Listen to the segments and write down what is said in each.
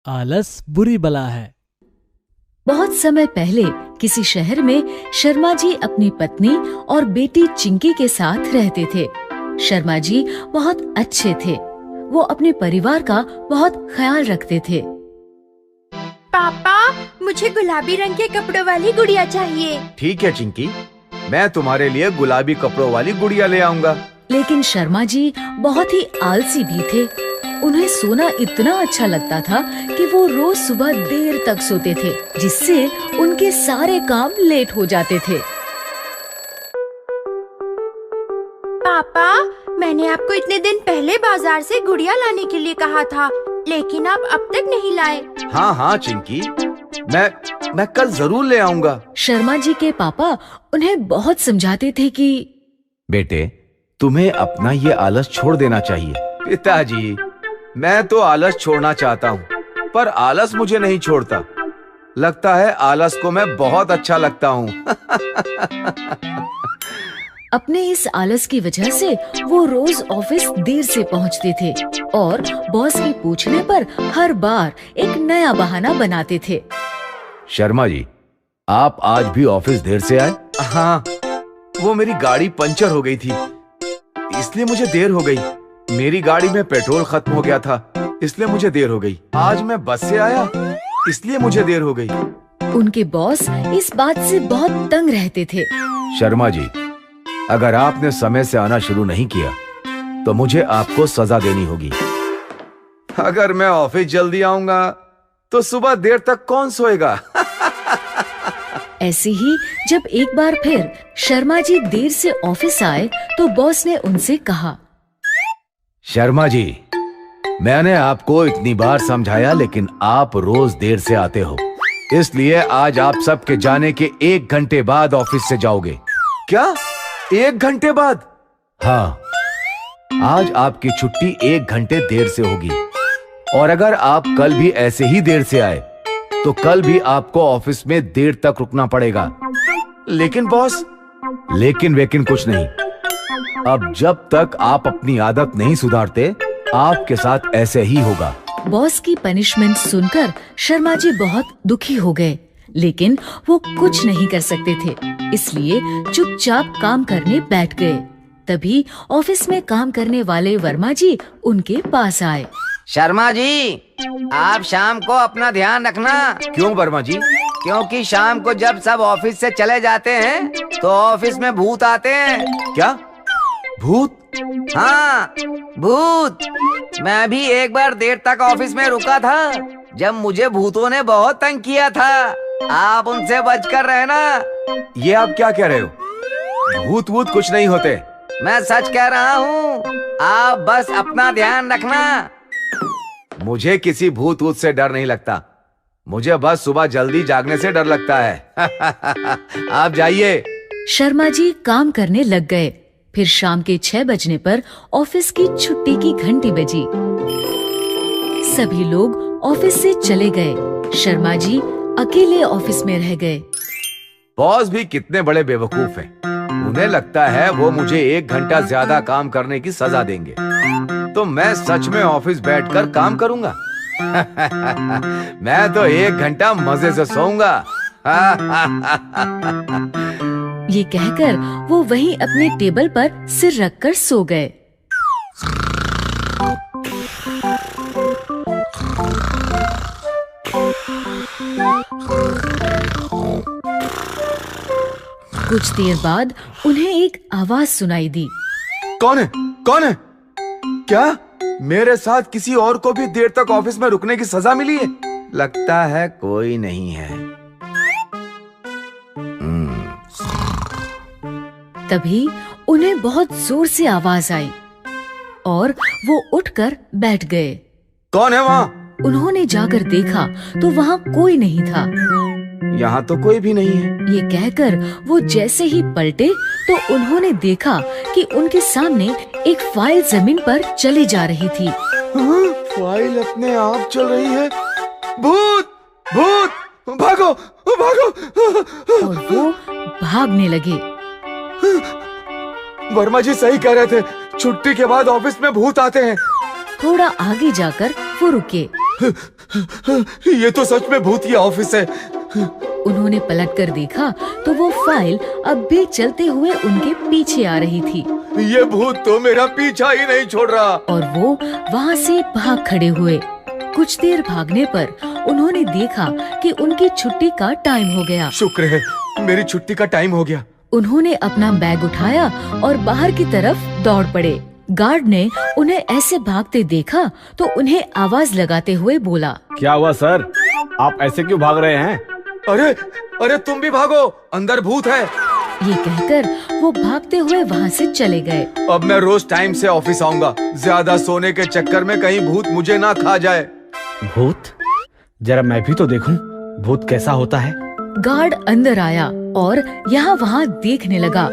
आलस बुरी बला है। बहुत समय पहले किसी शहर में शर्मा जी अपनी पत्नी और बेटी चिंकी के साथ रहते थे। शर्मा जी बहुत अच्छे थे। वो अपने परिवार का बहुत ख्याल रखते थे। पापा, मुझे गुलाबी रंग के कपड़ों वाली गुड़िया चाहिए। ठीक है चिंकी, मैं तुम्हारे लिए गुलाबी कपड़ों वाली गुड़िया ले आऊंगा। लेकिन शर्मा जी बहुत ही आलसी भी थे। उन्हें सोना इतना अच्छा लगता था कि वो रोज सुबह देर तक सोते थे, जिससे उनके सारे काम लेट हो जाते थे। पापा, मैंने आपको इतने दिन पहले बाजार से गुड़िया लाने के लिए कहा था, लेकिन आप अब तक नहीं लाए। हाँ हाँ चिंकी, मैं कल जरूर ले आऊंगा। शर्मा जी के पापा उन्हें बहुत समझाते थे कि बेटे, तुम्हें अपना ये आलस छोड़ देना चाहिए। पिताजी, मैं तो आलस छोड़ना चाहता हूँ, पर आलस मुझे नहीं छोड़ता। लगता है आलस को मैं बहुत अच्छा लगता हूँ। अपने इस आलस की वजह से वो रोज ऑफिस देर से पहुंचते थे और बॉस के पूछने पर हर बार एक नया बहाना बनाते थे। शर्मा जी, आप आज भी ऑफिस देर से आए? हाँ, वो मेरी गाड़ी पंचर हो गई थी, इसलिए मुझे देर हो गई। मेरी गाड़ी में पेट्रोल खत्म हो गया था, इसलिए मुझे देर हो गई। आज मैं बस से आया, इसलिए मुझे देर हो गई। उनके बॉस इस बात से बहुत तंग रहते थे। शर्मा जी, अगर आपने समय से आना शुरू नहीं किया तो मुझे आपको सजा देनी होगी। अगर मैं ऑफिस जल्दी आऊंगा तो सुबह देर तक कौन सोएगा? ऐसे ही जब एक बार फिर शर्मा जी देर से ऑफिस आए तो बॉस ने उनसे कहा, शर्मा जी, मैंने आपको इतनी बार समझाया, लेकिन आप रोज देर से आते हो, इसलिए आज आप सबके जाने के 1 घंटे बाद ऑफिस से जाओगे। क्या? 1 घंटे बाद? हाँ, आज आपकी छुट्टी 1 घंटे देर से होगी। और अगर आप कल भी ऐसे ही देर से आए तो कल भी आपको ऑफिस में देर तक रुकना पड़ेगा। लेकिन बॉस, लेकिन वेकिन कुछ नहीं। अब जब तक आप अपनी आदत नहीं सुधारते, आपके साथ ऐसे ही होगा। बॉस की पनिशमेंट सुनकर शर्मा जी बहुत दुखी हो गए, लेकिन वो कुछ नहीं कर सकते थे, इसलिए चुपचाप काम करने बैठ गए। तभी ऑफिस में काम करने वाले वर्मा जी उनके पास आए। शर्मा जी, आप शाम को अपना ध्यान रखना। क्यों वर्मा जी? क्योंकि शाम को जब सब ऑफिस से चले जाते हैं तो ऑफिस में भूत आते हैं। क्या? भूत? हाँ, भूत। मैं भी एक बार देर तक ऑफिस में रुका था, जब मुझे भूतों ने बहुत तंग किया था। आप उनसे बचकर रहना। ये आप क्या कह रहे हो? भूत वूत कुछ नहीं होते। मैं सच कह रहा हूँ, आप बस अपना ध्यान रखना। मुझे किसी भूत वूत से डर नहीं लगता, मुझे बस सुबह जल्दी जागने से डर लगता है। आप जाइए। शर्मा जी काम करने लग गए। फिर शाम के 6 बजने पर ऑफिस की छुट्टी की घंटी बजी। सभी लोग ऑफिस से चले गए। शर्मा जी अकेले ऑफिस में रह गए। बॉस भी कितने बड़े बेवकूफ हैं। उन्हें लगता है वो मुझे 1 घंटा ज्यादा काम करने की सजा देंगे, तो मैं सच में ऑफिस बैठकर काम करूंगा। मैं तो 1 घंटा मजे से सोऊंगा। ये कहकर वो वहीं अपने टेबल पर सिर रखकर सो गए। कुछ देर बाद उन्हें एक आवाज सुनाई दी। कौन है? कौन है? क्या मेरे साथ किसी और को भी देर तक ऑफिस में रुकने की सजा मिली है? लगता है कोई नहीं है। तभी उन्हें बहुत जोर से आवाज आई और वो उठकर बैठ गए। कौन है वहाँ? उन्होंने जाकर देखा तो वहाँ कोई नहीं था। यहाँ तो कोई भी नहीं है। ये कहकर वो जैसे ही पलटे तो उन्होंने देखा कि उनके सामने एक फाइल जमीन पर चली जा रही थी। फाइल अपने आप चल रही है। भूत! भूत! भागो! भागो! और वो भागने लगे। वर्मा जी सही कह रहे थे, छुट्टी के बाद ऑफिस में भूत आते हैं। थोड़ा आगे जाकर वो रुके ये तो सच में भूतिया ऑफिस है। उन्होंने पलटकर देखा तो वो फाइल अब भी चलते हुए उनके पीछे आ रही थी ये भूत तो मेरा पीछा ही नहीं छोड़ रहा। और वो वहाँ से भाग खड़े हुए। कुछ देर भागने पर उन्होंने देखा कि उनकी छुट्टी का टाइम हो गया। शुक्र है मेरी छुट्टी का टाइम हो गया। उन्होंने अपना बैग उठाया और बाहर की तरफ दौड़ पड़े। गार्ड ने उन्हें ऐसे भागते देखा तो उन्हें आवाज लगाते हुए बोला, क्या हुआ सर, आप ऐसे क्यों भाग रहे हैं? अरे अरे तुम भी भागो, अंदर भूत है। ये कहकर वो भागते हुए वहाँ से चले गए। अब मैं रोज टाइम से ऑफिस आऊंगा। ज्यादा सोने के चक्कर में कहीं भूत मुझे ना खा जाए। भूत? जरा मैं भी तो देखूं भूत कैसा होता है। गार्ड अंदर आया और यहाँ वहाँ देखने लगा।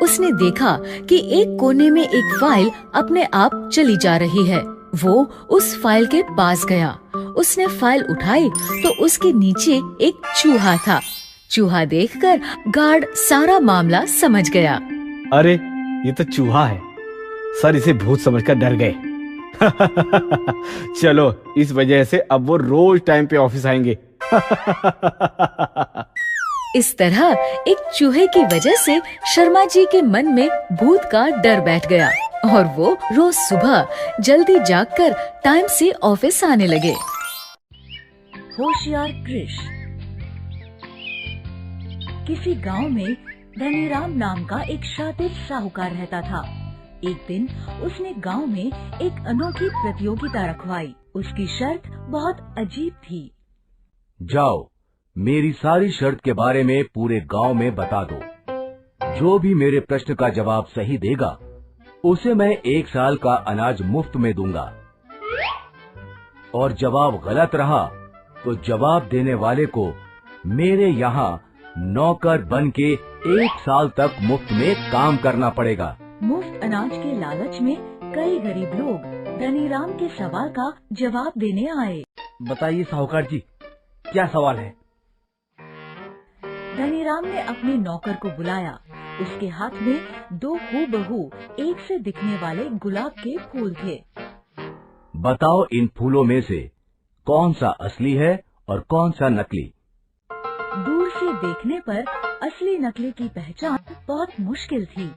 उसने देखा कि एक कोने में एक फाइल अपने आप चली जा रही है। वो उस फाइल के पास गया। उसने फाइल उठाई तो उसके नीचे एक चूहा था। चूहा देखकर गार्ड सारा मामला समझ गया। अरे ये तो चूहा है। सर इसे भूत समझकर डर गए। चलो इस वजह से अब वो रोज टाइम पे ऑफिस आएंगे। इस तरह एक चूहे की वजह से शर्मा जी के मन में भूत का डर बैठ गया और वो रोज सुबह जल्दी जागकर टाइम से ऑफिस आने लगे। होशियार कृष। किसी गांव में धनीराम नाम का एक शातिर साहूकार रहता था। एक दिन उसने गांव में एक अनोखी प्रतियोगिता रखवाई। उसकी शर्त बहुत अजीब थी। जाओ मेरी सारी शर्त के बारे में पूरे गांव में बता दो। जो भी मेरे प्रश्न का जवाब सही देगा उसे मैं 1 साल का अनाज मुफ्त में दूंगा, और जवाब गलत रहा तो जवाब देने वाले को मेरे यहाँ नौकर बन के 1 साल तक मुफ्त में काम करना पड़ेगा। मुफ्त अनाज के लालच में कई गरीब लोग धनीराम के सवाल का जवाब देने आए। बताइए साहूकार जी, क्या सवाल है? धनीराम ने अपने नौकर को बुलाया। उसके हाथ में 2 हूबहू एक से दिखने वाले गुलाब के फूल थे। बताओ इन फूलों में से कौन सा असली है और कौन सा नकली? दूर से देखने पर असली नकली की पहचान बहुत मुश्किल थी।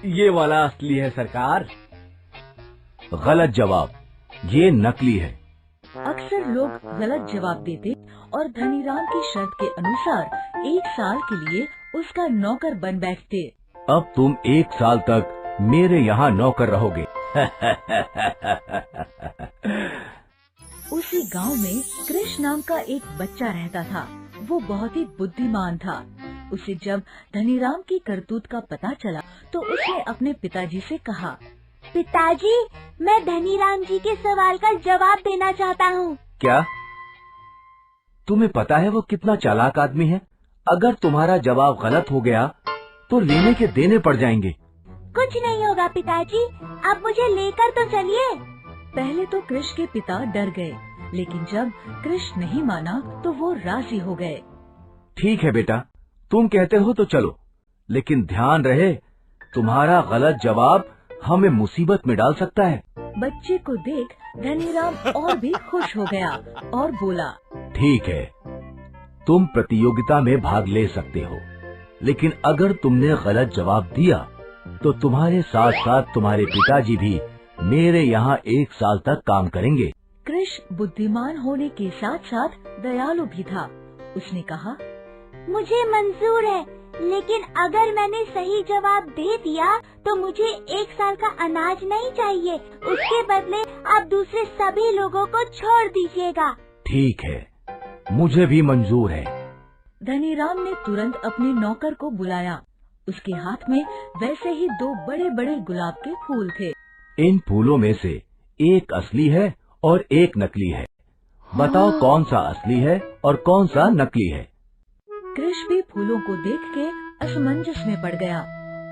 ये वाला असली है सरकार। गलत जवाब, ये नकली है। अक्सर लोग गलत जवाब देते और धनीराम की शर्त के अनुसार 1 साल के लिए उसका नौकर बन बैठते। अब तुम 1 साल तक मेरे यहाँ नौकर रहोगे। उसी गांव में कृष्ण नाम का एक बच्चा रहता था। वो बहुत ही बुद्धिमान था। उसे जब धनीराम की करतूत का पता चला तो उसने अपने पिताजी से कहा, पिताजी, मैं धनीराम जी के सवाल का जवाब देना चाहता हूँ। क्या तुम्हें पता है वो कितना चालाक आदमी है? अगर तुम्हारा जवाब गलत हो गया तो लेने के देने पड़ जाएंगे। कुछ नहीं होगा पिताजी, आप मुझे लेकर तो चलिए। पहले तो कृष के पिता डर गए, लेकिन जब कृष नहीं माना तो वो राजी हो गए। ठीक है बेटा, तुम कहते हो तो चलो, लेकिन ध्यान रहे तुम्हारा गलत जवाब हमें मुसीबत में डाल सकता है। बच्चे को देख धनीराम और भी खुश हो गया और बोला, ठीक है, तुम प्रतियोगिता में भाग ले सकते हो, लेकिन अगर तुमने गलत जवाब दिया तो तुम्हारे साथ साथ तुम्हारे पिताजी भी मेरे यहाँ 1 साल तक काम करेंगे। कृष बुद्धिमान होने के साथ साथ दयालु भी था। उसने कहा, मुझे मंजूर है, लेकिन अगर मैंने सही जवाब दे दिया तो मुझे 1 साल का अनाज नहीं चाहिए। उसके बदले आप दूसरे सभी लोगों को छोड़ दीजिएगा। ठीक है, मुझे भी मंजूर है। धनीराम ने तुरंत अपने नौकर को बुलाया। उसके हाथ में वैसे ही 2 बड़े बड़े गुलाब के फूल थे। इन फूलों में से एक असली है और एक नकली है। बताओ कौन सा असली है और कौन सा नकली है? कृष भी फूलों को देख के असमंजस में पड़ गया।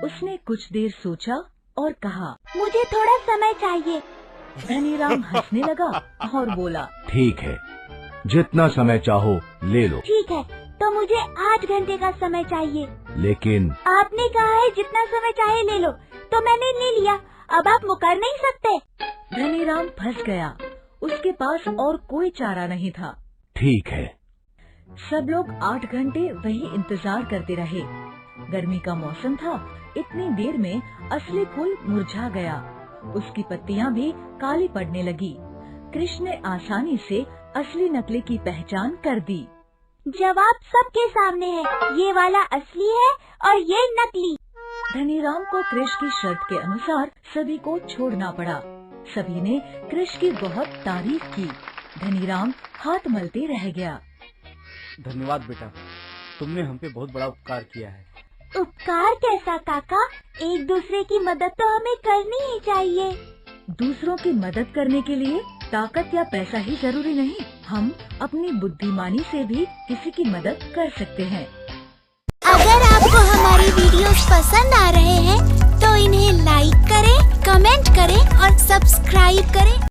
उसने कुछ देर सोचा और कहा, मुझे थोड़ा समय चाहिए। धनीराम हंसने लगा और बोला, ठीक है, जितना समय चाहो ले लो। ठीक है, तो मुझे 8 घंटे का समय चाहिए। लेकिन आपने कहा है जितना समय चाहे ले लो, तो मैंने ले लिया। अब आप मुकर नहीं सकते। धनीराम फंस गया। उसके पास और कोई चारा नहीं था। ठीक है। सब लोग 8 घंटे वही इंतजार करते रहे। गर्मी का मौसम था। इतनी देर में असली फूल मुरझा गया। उसकी पत्तियां भी काली पड़ने लगी। कृष्ण ने आसानी से असली नकली की पहचान कर दी। जवाब सबके सामने है, ये वाला असली है और ये नकली। धनीराम को कृष की शर्त के अनुसार सभी को छोड़ना पड़ा। सभी ने कृष की बहुत तारीफ की। धनीराम हाथ मलते रह गया। धन्यवाद बेटा, तुमने हम पे बहुत बड़ा उपकार किया है। उपकार कैसा काका? एक दूसरे की मदद तो हमें करनी ही चाहिए। दूसरों की मदद करने के लिए ताकत या पैसा ही जरूरी नहीं, हम अपनी बुद्धिमानी से भी किसी की मदद कर सकते हैं। अगर आपको हमारी वीडियोस पसंद आ रहे हैं तो इन्हें लाइक करें, कमेंट करें और सब्सक्राइब करें।